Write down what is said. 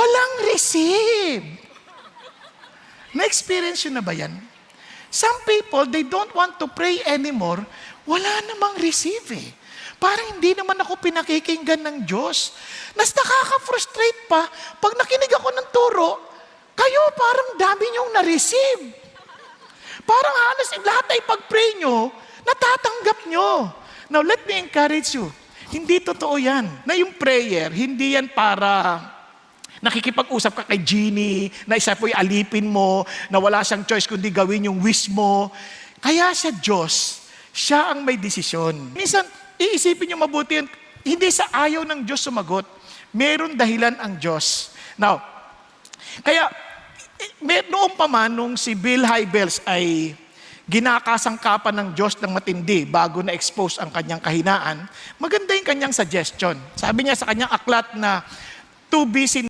walang receive. Na-experience yun na ba yan? Some people, they don't want to pray anymore. Wala namang receive eh. Parang hindi naman ako pinakikinggan ng Diyos. Nas nakaka-frustrate pa, pag nakinig ako ng turo, kayo parang dami niyong na-receive. Parang halos lahat ay pag-pray nyo, natatanggap nyo. Now, let me encourage you. Hindi totoo yan. Na yung prayer, hindi yan para nakikipag-usap ka kay Genie, na isa po'y alipin mo, na wala siyang choice kundi gawin yung wish mo. Kaya sa Diyos, siya ang may desisyon. Minsan, iisipin nyo mabuti yun, hindi sa ayaw ng Diyos sumagot. Meron dahilan ang Diyos. Now, kaya, noong pa man, nung si Bill Hybels ay ginakasangkapan ng Diyos ng matindi bago na-expose ang kanyang kahinaan, maganda yung kanyang suggestion. Sabi niya sa kanyang aklat na To Be